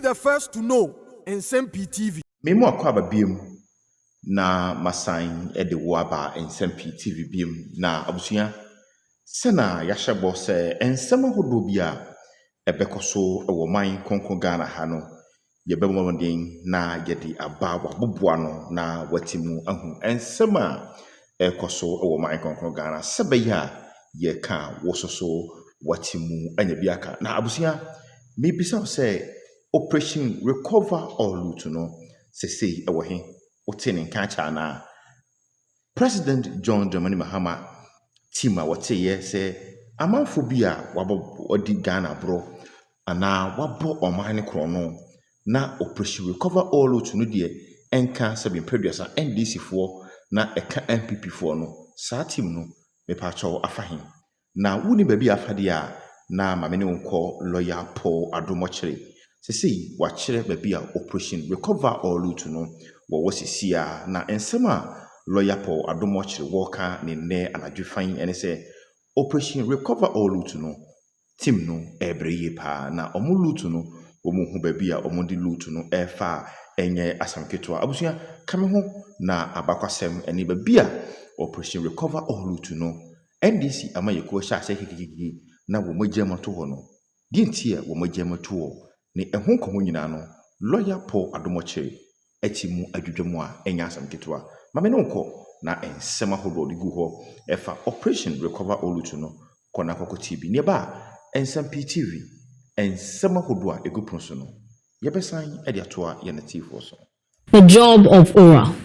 the first to know Nsem-Pii TV. Memo akwaba biem na masan de wo aba Nsem-Pii TV biem na abusua sena yahye se ensem ahodo bia ebekoso ewo man konkon Ghana ha no yebemomden na yedi aba waboboa no na watimu ahu ensem a ekoso ewo man konkon Ghana sebeya ye ka wososo watimu anya biaka na abusua mebisa se Operation Recover or Loot no sese ewo he otene nka na President John Dramani Mahama team a wote ye se amanfo bi a wabo odi Ghana bro ana wabo oman ne krono na Operation Recover or Loot no de enka se producer NDC fo na eka MPP fo no sa team no me pa cho afahin na wuni baby afade a na mamene wonko lawyer Paul Adomochire sisi wachire baby a Operation Recover or Loot no wo sisi a na ensem a lawyer Paul Adomochire woka ne ne anadwefan ene se Operation Recover or Loot no team no ebreye pa na omo loot no omo hu baby a omo di loot no efa enye asamketo abusua kame ho na abakwasem ene baby a Operation Recover or Loot no NDC amayeko sha se kikiki na wo magyema to ho no di ntia wo magyema to ho ne ehun komo nyina no lawyer Paul Adomochire etimu adwudwemu a enya asam ketewa mame no nko na ensem ahodo de gu ho efa Operation Recover or Loot no kona kokko TV ne ba Nsem-Pii TV ensem ahodo a egu pronso no yebesan e de atoa ye na TV so the job of oral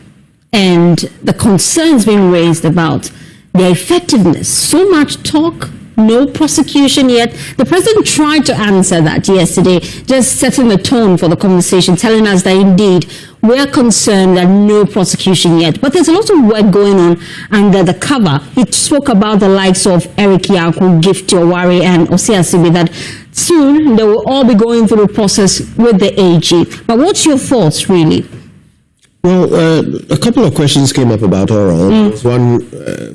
and the concerns being raised about their effectiveness. So much talk, no prosecution yet. The president tried to answer that yesterday, just setting the tone for the conversation, telling us that indeed we are concerned that no prosecution yet. But there's a lot of work going on under the cover. He spoke about the likes of Eric Yanku, Gift Owari, and Osei Asibi, that soon they will all be going through the process with the AG. But what's your thoughts, really? Well, a couple of questions came up about oral. There's one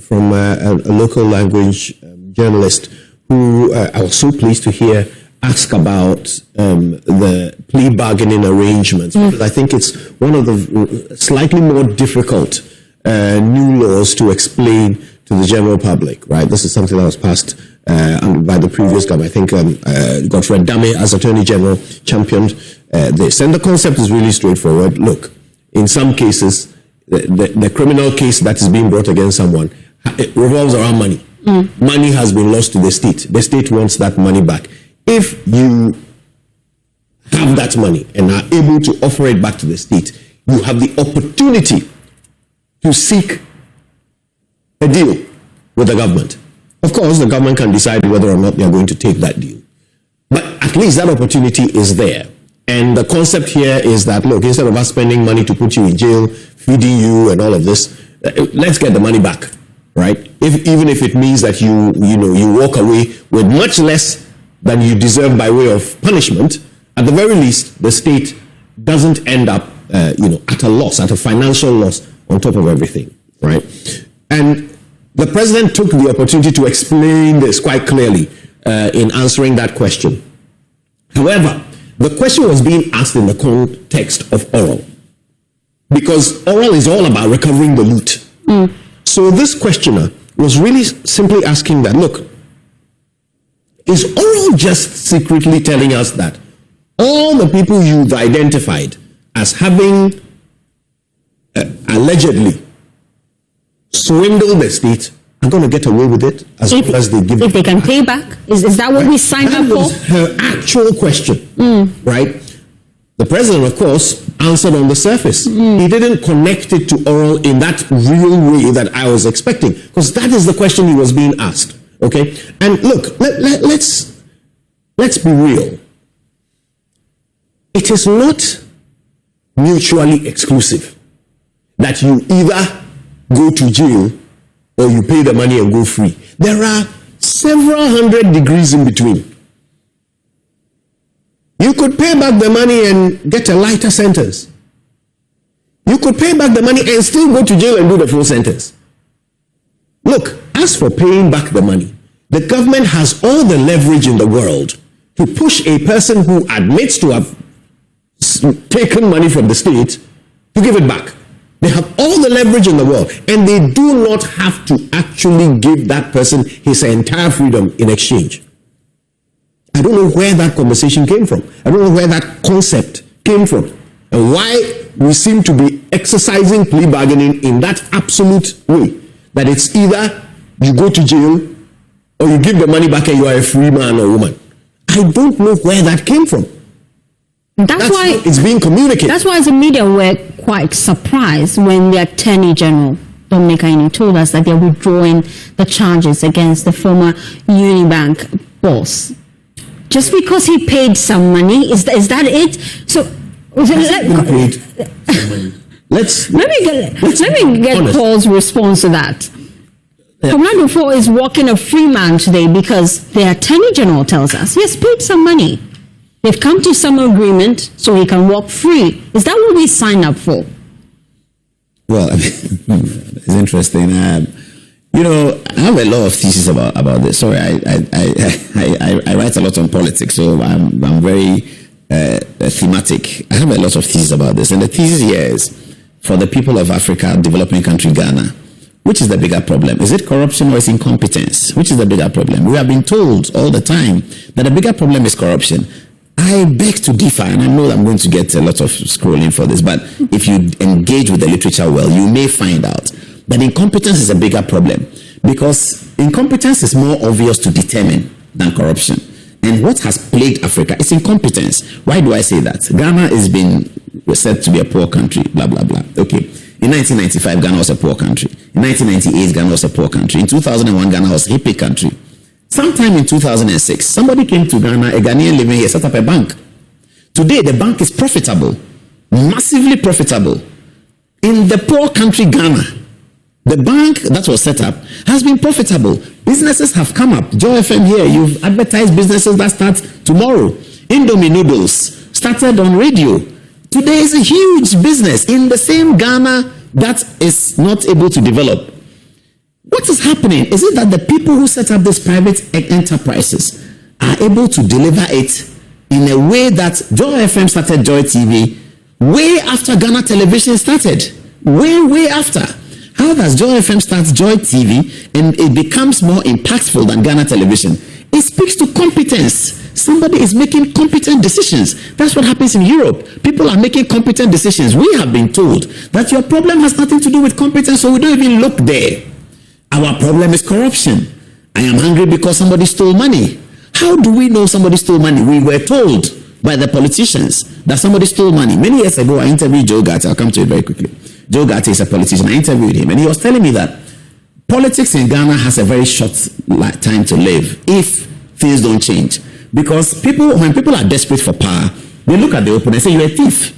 from a local language journalist who I was so pleased to hear ask about the plea bargaining arrangements. Because I think it's one of the slightly more difficult new laws to explain to the general public, right? This is something that was passed by the previous government. I think Godfred Dame, as Attorney General, championed this. And the concept is really straightforward. Look, in some cases, the criminal case that is being brought against someone, it revolves around money. Money has been lost to the state. The state wants that money back. If you have that money and are able to offer it back to the state, you have the opportunity to seek a deal with the government. Of course, the government can decide whether or not they are going to take that deal. But at least that opportunity is there. And the concept here is that, look, instead of us spending money to put you in jail, feeding you and all of this, let's get the money back, right? Even if it means that you walk away with much less than you deserve by way of punishment, at the very least, the state doesn't end up, at a loss, at a financial loss on top of everything, right? And the president took the opportunity to explain this quite clearly in answering that question. However, the question was being asked in the context of oral, because oral is all about recovering the loot. So this questioner was really simply asking that, look, is oral just secretly telling us that all the people you've identified as having allegedly swindled the state are going to get away with it as long as they give? If they can pay back, is that what we signed up for? That was her actual question, right? The president, of course, answered on the surface. He didn't connect it to oral in that real way that I was expecting, because that is the question he was being asked. Okay, and look, let's be real. It is not mutually exclusive that you either go to jail or you pay the money and go free. There are several hundred degrees in between. You could pay back the money and get a lighter sentence. You could pay back the money and still go to jail and do the full sentence. Look, as for paying back the money, the government has all the leverage in the world to push a person who admits to have taken money from the state to give it back. They have all the leverage in the world, and they do not have to actually give that person his entire freedom in exchange. I don't know where that conversation came from. I don't know where that concept came from, and why we seem to be exercising plea bargaining in that absolute way, that it's either you go to jail or you give the money back and you are a free man or woman. I don't know where that came from. That's why it's being communicated. That's why the media were quite surprised when the Attorney General, Dominic Ayine, told us that they're withdrawing the charges against the former Unibank boss. Just because he paid some money, is that it? So let me get Paul's response to that. Commander 4 is walking a free man today because the Attorney General tells us he has paid some money. They've come to some agreement so he can walk free. Is that what we signed up for? Well, it's interesting. You know, I have a lot of theses about this. Sorry, I write a lot on politics, so I'm very thematic. I have a lot of theses about this, and the thesis here is for the people of Africa, developing country Ghana, which is the bigger problem? Is it corruption or is incompetence? Which is the bigger problem? We have been told all the time that the bigger problem is corruption. I beg to differ, and I know I'm going to get a lot of scrolling for this, but if you engage with the literature well, you may find out that incompetence is a bigger problem, because incompetence is more obvious to determine than corruption. And what has plagued Africa is incompetence. Why do I say that? Ghana has been said to be a poor country, blah, blah, blah. Okay. In 1995, Ghana was a poor country. In 1998, Ghana was a poor country. In 2001, Ghana was a hippie country. Sometime in 2006, somebody came to Ghana, a Ghanaian living here, set up a bank. Today, the bank is profitable, massively profitable. In the poor country, Ghana, the bank that was set up has been profitable. Businesses have come up. Joy FM here, you've advertised businesses that start tomorrow. Indomie noodles started on radio. Today is a huge business in the same Ghana that is not able to develop. What is happening? Is it that the people who set up these private enterprises are able to deliver it in a way that Joy FM started Joy TV way after Ghana Television started? Way after. How does Joy FM start Joy TV and it becomes more impactful than Ghana Television? It speaks to competence. Somebody is making competent decisions. That's what happens in Europe. People are making competent decisions. We have been told that your problem has nothing to do with competence, so we don't even look there. Our problem is corruption. I am hungry because somebody stole money. How do we know somebody stole money? We were told by the politicians that somebody stole money. Many years ago, I interviewed Joe Gatti. I'll come to it very quickly. Joe Gatti is a politician. I interviewed him, and he was telling me that politics in Ghana has a very short time to live if things don't change. Because when people are desperate for power, they look at the opponent and say, you're a thief.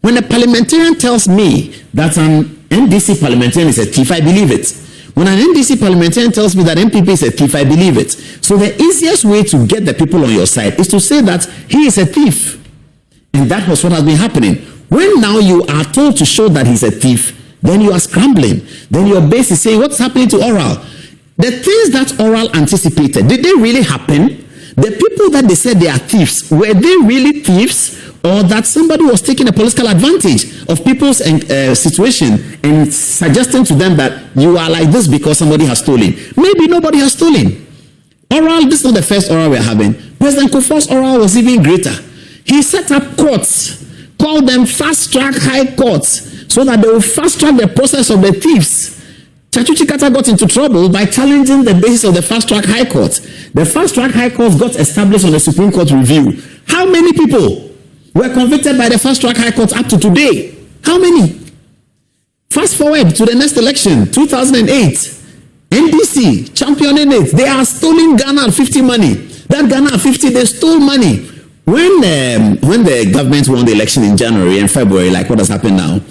When a parliamentarian tells me that an NDC parliamentarian is a thief, I believe it. When an NDC parliamentarian tells me that MPP is a thief, I believe it. So the easiest way to get the people on your side is to say that he is a thief. And that was what has been happening. When now you are told to show that he's a thief, then you are scrambling. Then your base is saying, what's happening to Oral? The things that Oral anticipated, did they really happen? The people that they said they are thieves, were they really thieves? Or that somebody was taking a political advantage of people's situation and suggesting to them that you are like this because somebody has stolen? Maybe nobody has stolen. Oral, this is not the first oral we're having. President Kufuor's oral was even greater. He set up courts, called them fast-track high courts, so that they will fast-track the process of the thieves. Chachuchi Kata got into trouble by challenging the basis of the fast-track high court. The fast-track high court got established on the Supreme Court review. How many people were convicted by the fast-track high court up to today? How many? Fast forward to the next election, 2008. NDC championing it. They are stealing Ghana at 50 money. That Ghana at 50, they stole money. When the government won the election in January and February, like what has happened now,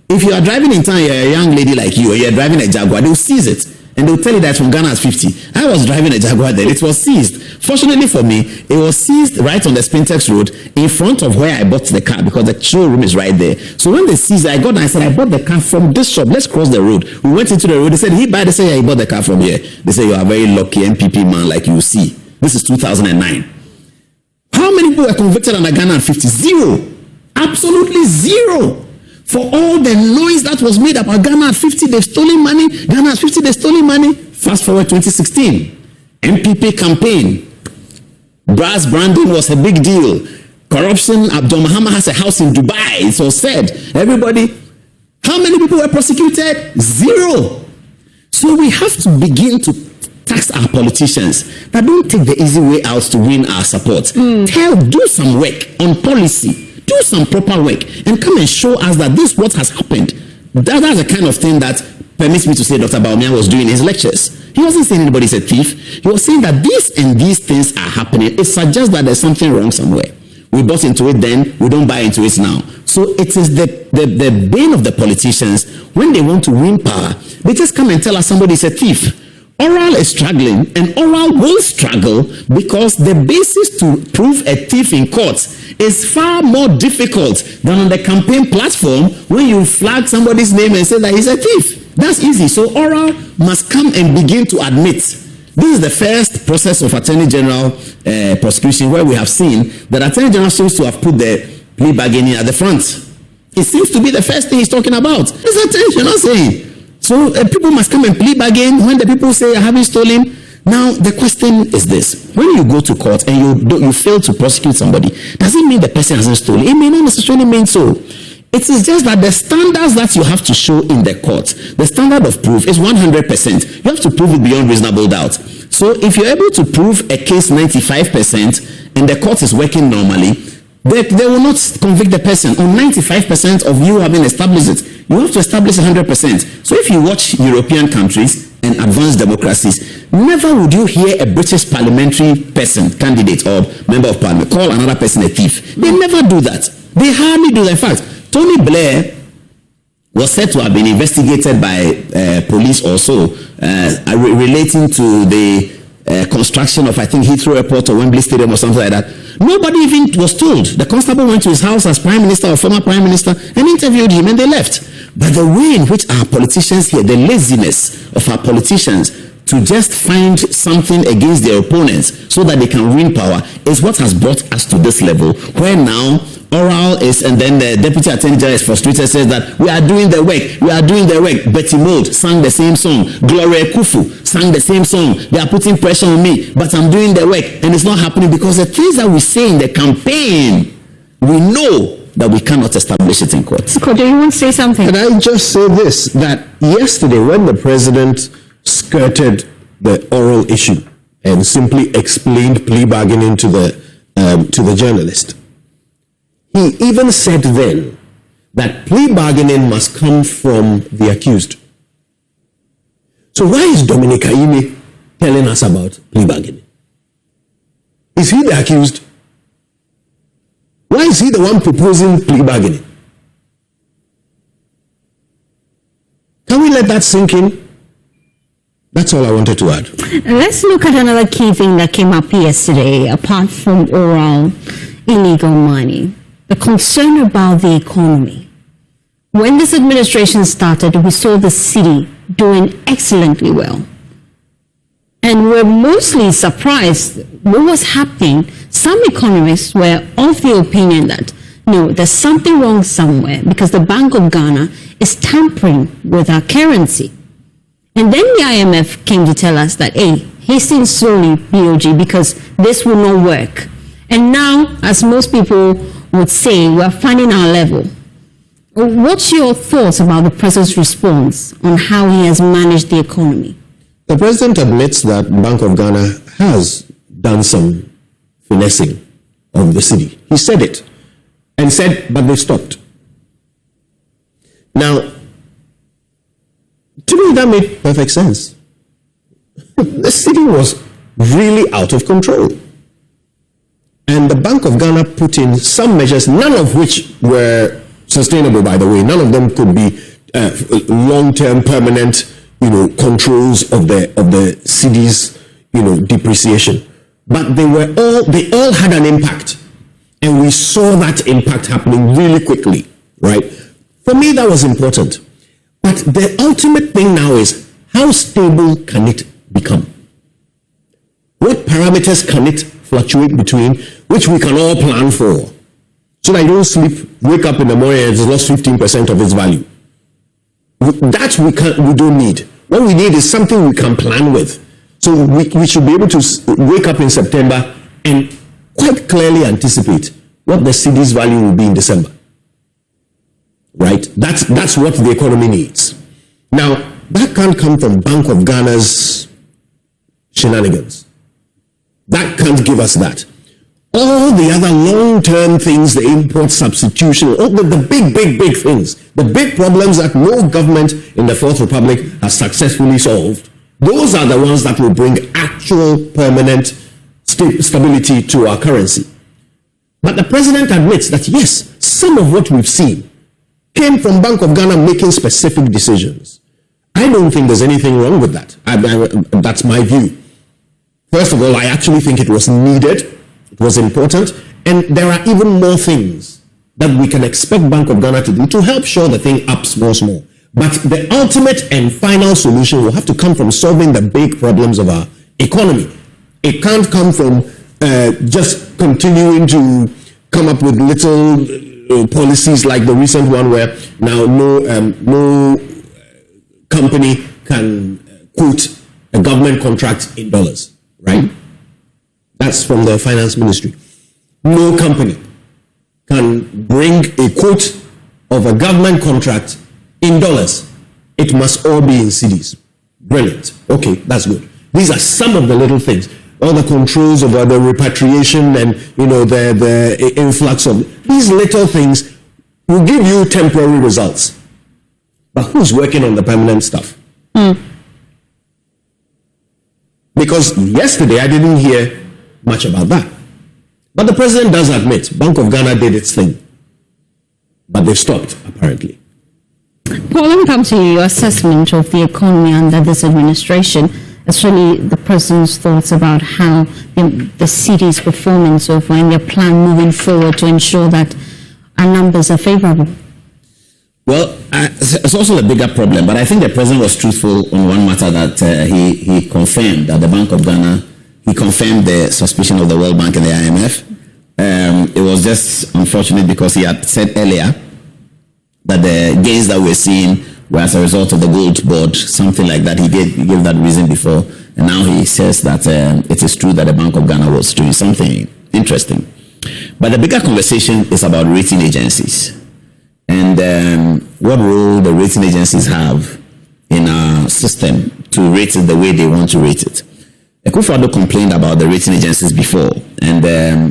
if you are driving in town, you're a young lady like you, or you're driving a Jaguar, they'll seize it. And they'll tell you that from Ghana at 50. I was driving a Jaguar then. It was seized. Fortunately for me, it was seized right on the Spintex Road in front of where I bought the car, because the showroom is right there. So when they seized it, I got down and said, I bought the car from this shop. Let's cross the road. We went into the road. They said, they said, yeah, he bought the car from here. They said, you are a very lucky MPP man like you see. This is 2009. How many people were convicted under Ghana at 50? Zero. Absolutely zero. For all the noise that was made about Ghana at 50, they've stolen money. Ghana at 50, they've stolen money. Fast forward 2016, MPP campaign. Brass branding was a big deal. Corruption, Abdul Muhammad has a house in Dubai. So said, everybody, how many people were prosecuted? Zero. So we have to begin to tax our politicians that don't take the easy way out to win our support. Do some work on policy. Do some proper work and come and show us that this is what has happened. That's the kind of thing that permits me to say Dr. Bawumia was doing in his lectures. He wasn't saying anybody's a thief. He was saying that this and these things are happening. It suggests that there's something wrong somewhere. We bought into it then, we don't buy into it now. So it is the bane of the politicians when they want to win power. They just come and tell us somebody's a thief. Oral is struggling, and Oral will struggle because the basis to prove a thief in court is far more difficult than on the campaign platform when you flag somebody's name and say that he's a thief. That's easy. So Oral must come and begin to admit. This is the first process of Attorney General prosecution where we have seen that Attorney General seems to have put the plea bargaining at the front. It seems to be the first thing he's talking about. It's Attorney General saying. So people must come and plea bargain when the people say I haven't stolen. Now the question is this: when you go to court and you fail to prosecute somebody, does it mean the person hasn't stolen? It may not necessarily mean so. It is just that the standards that you have to show in the court, the standard of proof is 100%. You have to prove it beyond reasonable doubt. So if you're able to prove a case 95% and the court is working normally, they will not convict the person on 95% of you having established it. You have to establish 100%. So if you watch European countries and advanced democracies, never would you hear a British parliamentary person, candidate or member of parliament, call another person a thief. They never do that. They hardly do that. In fact, Tony Blair was said to have been investigated by police also relating to the construction of, I think, Heathrow Airport or Wembley Stadium or something like that. Nobody even was told. The constable went to his house as prime minister or former prime minister and interviewed him and they left. But the way in which our politicians here, the laziness of our politicians to just find something against their opponents so that they can win power is what has brought us to this level where now Oral is, and then the Deputy Attorney General is frustrated, says that we are doing the work. Betty Mould sang the same song. Gloria Kufu sang the same song. They are putting pressure on me, but I'm doing the work and it's not happening because the things that we say in the campaign, we know that we cannot establish it in court. Do you want to say something? Can I just say this, that yesterday when the president skirted the oral issue and simply explained plea bargaining to the journalist, he even said then that plea bargaining must come from the accused. So why is Dominic Ayine telling us about plea bargaining? Is he the accused? Why is he the one proposing plea bargaining? Can we let that sink in? That's all I wanted to add. Let's look at another key thing that came up yesterday, apart from oral illegal money. The concern about the economy. When this administration started, we saw the city doing excellently well. And we're mostly surprised what was happening. Some economists were of the opinion that, no, there's something wrong somewhere because the Bank of Ghana is tampering with our currency. And then the IMF came to tell us that, hey, hasten slowly, BOG, because this will not work. And now, as most people would say, we're finding our level. What's your thoughts about the president's response on how he has managed the economy? The president admits that Bank of Ghana has done some finessing of the city. He said it and said, but they stopped. Now, to me, that made perfect sense. The city was really out of control. And the Bank of Ghana put in some measures, none of which were sustainable, by the way. None of them could be long-term, permanent, controls of the city's, depreciation. But they all had an impact, and we saw that impact happening really quickly, right? For me, that was important. But the ultimate thing now is, how stable can it become? What parameters can it fluctuate between, which we can all plan for, so that you don't sleep, wake up in the morning and it's lost 15% of its value. That we don't need. What we need is something we can plan with. So we should be able to wake up in September and quite clearly anticipate what the cedi's value will be in December. Right? That's what the economy needs. Now, that can't come from Bank of Ghana's shenanigans. That can't give us that. All the other long-term things, the import substitution, all the big things, the big problems that no government in the Fourth Republic has successfully solved, those are the ones that will bring actual permanent stability to our currency. But the president admits that yes, some of what we've seen came from Bank of Ghana making specific decisions. I don't think there's anything wrong with that. That's my view. First of all, I actually think it was needed. It was important, and there are even more things that we can expect Bank of Ghana to do to help shore the thing up small. But the ultimate and final solution will have to come from solving the big problems of our economy. It can't come from just continuing to come up with little policies like the recent one where now no company can quote a government contract in dollars, right? That's from the finance ministry. No company can bring a quote of a government contract in dollars. It must all be in cedis. Brilliant. Okay, that's good. These are some of the little things. All the controls over the repatriation and the influx of these little things will give you temporary results. But who's working on the permanent stuff? Because yesterday I didn't hear much about that. But the president does admit Bank of Ghana did its thing. But they've stopped, apparently. Paul, let me come to your assessment of the economy under this administration, especially the president's thoughts about how the city's performance over and their plan moving forward to ensure that our numbers are favorable. Well, it's also a bigger problem, but I think the president was truthful on one matter that he confirmed that the Bank of Ghana, he confirmed the suspicion of the World Bank and the IMF. It was just unfortunate because he had said earlier that the gains that we're seeing were as a result of the gold board, something like that. He gave that reason before, and now he says that it is true that the Bank of Ghana was doing something interesting. But the bigger conversation is about rating agencies and what role the rating agencies have in our system to rate it the way they want to rate it. Akufo-Addo complained about the rating agencies before, and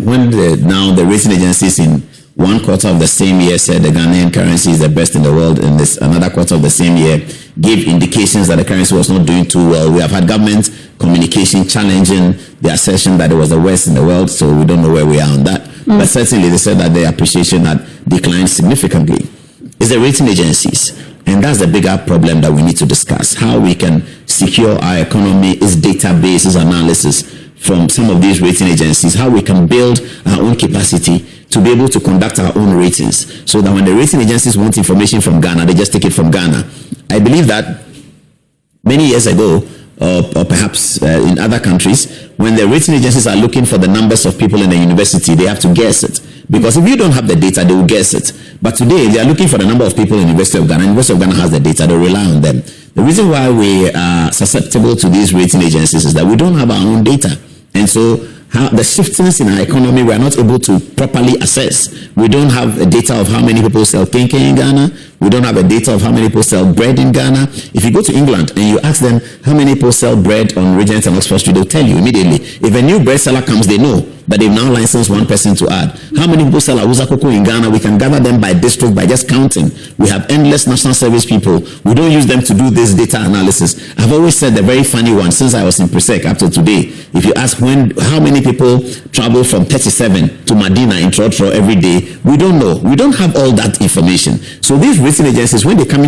when now the rating agencies in one quarter of the same year said the Ghanaian currency is the best in the world, and this another quarter of the same year gave indications that the currency was not doing too well. We have had government communication challenging the assertion that it was the worst in the world, so we don't know where we are on that. But certainly they said that their appreciation had declined significantly. It's the rating agencies, and that's the bigger problem that we need to discuss. How we can secure our economy, its databases, analysis from some of these rating agencies, how we can build our own capacity to be able to conduct our own ratings, so that when the rating agencies want information from Ghana, they just take it from Ghana. I believe that many years ago, or perhaps in other countries, when the rating agencies are looking for the numbers of people in the university, they have to guess it. Because if you don't have the data, they will guess it. But today, they are looking for the number of people in the University of Ghana. University of Ghana has the data. They rely on them. The reason why we are susceptible to these rating agencies is that we don't have our own data. And so the shiftings in our economy, we are not able to properly assess. We don't have a data of how many people sell kinky in Ghana. We don't have a data of how many people sell bread in Ghana. If you go to England and you ask them how many people sell bread on Regent and Oxford Street, they'll tell you immediately. If a new bread seller comes, they know that they've now licensed one person to add. How many people sell Awuza Koko in Ghana? We can gather them by district by just counting. We have endless national service people. We don't use them to do this data analysis. I've always said the very funny one since I was in Presec up to today. If you ask how many people travel from 37 to Medina in Trotro every day, we don't know. We don't have all that information. So these rating agencies, when they come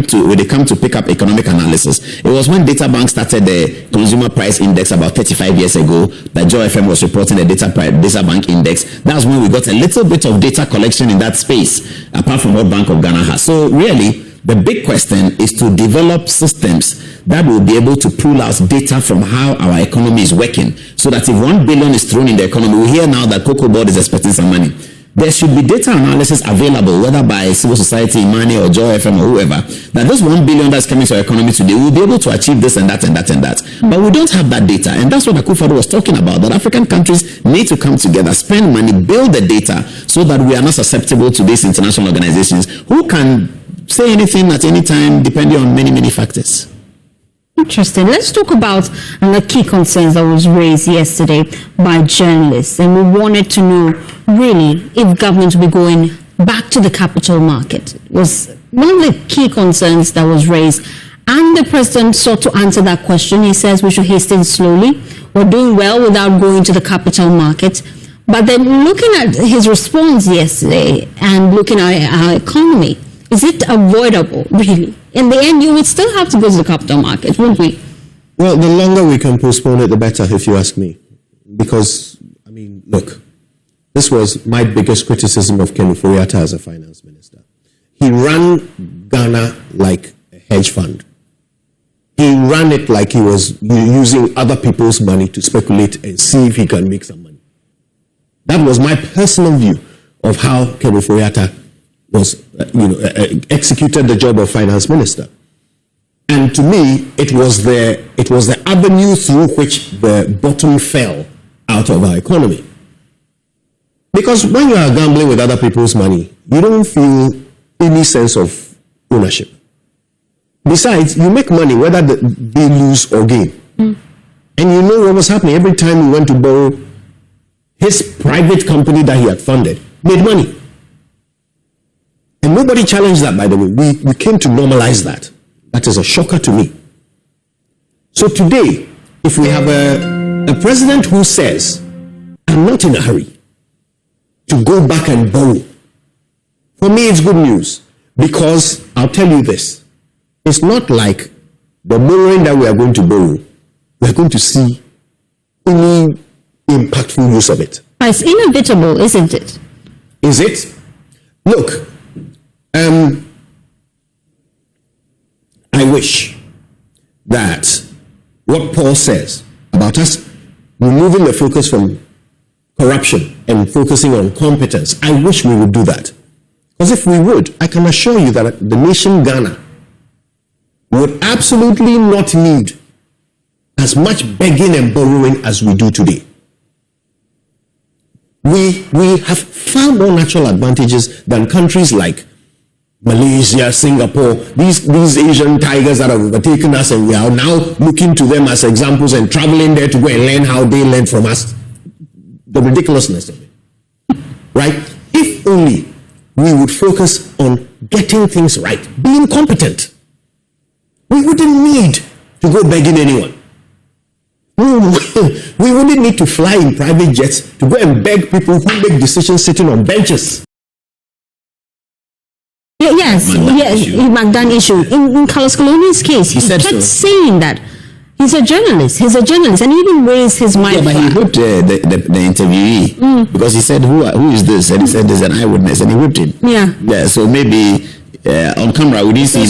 to pick up economic analysis, it was when Data Bank started the Consumer Price Index about 35 years ago that Joy FM was reporting the Data Bank Index. That's when we got a little bit of data collection in that space, apart from what Bank of Ghana has. So really, the big question is to develop systems that will be able to pull out data from how our economy is working, so that if 1 billion is thrown in the economy, we hear now that Cocoa Board is expecting some money. there should be data analysis available, whether by civil society, Money or Joy FM or whoever, that this 1 billion that's coming to our economy today will be able to achieve this and that and that and that. But we don't have that data. And that's what Akufo-Addo was talking about, that African countries need to come together, spend money, build the data so that we are not susceptible to these international organizations who can say anything at any time depending on many, many factors. Interesting. Let's talk about the key concerns that was raised yesterday by journalists, and we wanted to know really if government will be going back to the capital market. It was one of the key concerns that was raised, and the president sought to answer that question. He says we should hasten slowly. We're doing well without going to the capital market. But then looking at his response yesterday and looking at our economy, is it avoidable, really? In the end, you would still have to go to the capital market, wouldn't we? Well, the longer we can postpone it, the better, if you ask me. Because, I mean, look, this was my biggest criticism of Ken Ofori-Atta as a finance minister. He ran Ghana like a hedge fund. He ran it like he was using other people's money to speculate and see if he can make some money. That was my personal view of how Ken Ofori-Atta was, executed the job of finance minister. And to me, it was the avenue through which the bottom fell out of our economy. Because when you are gambling with other people's money, you don't feel any sense of ownership. Besides, you make money whether they lose or gain. And you know what was happening every time he went to borrow. His private company that he had funded made money. And nobody challenged that, by the way. We came to normalize that. That is a shocker to me. So today, if we have a president who says, I'm not in a hurry to go back and borrow, for me it's good news. Because I'll tell you this, it's not like the borrowing that we are going to borrow, we are going to see any impactful use of it. It's inevitable, isn't it? Is it? Look, I wish that what Paul says about us removing the focus from corruption and focusing on competence, I wish we would do that. Because if we would, I can assure you that the nation Ghana would absolutely not need as much begging and borrowing as we do today. We have far more natural advantages than countries like Malaysia, Singapore, these Asian tigers that have overtaken us, and we are now looking to them as examples and traveling there to go and learn how they learned from us. The ridiculousness of it. Right? If only we would focus on getting things right, being competent, we wouldn't need to go begging anyone. We wouldn't need to fly in private jets to go and beg people who make decisions sitting on benches. Yes, Magdan issue. In Carlos Coloni's case, he kept saying that he's a journalist, and he even raised his mic. Yeah, but he whipped the interviewee because he said, who is this? And he said, there's an eyewitness, and he whipped him. Yeah. So maybe on camera, we didn't see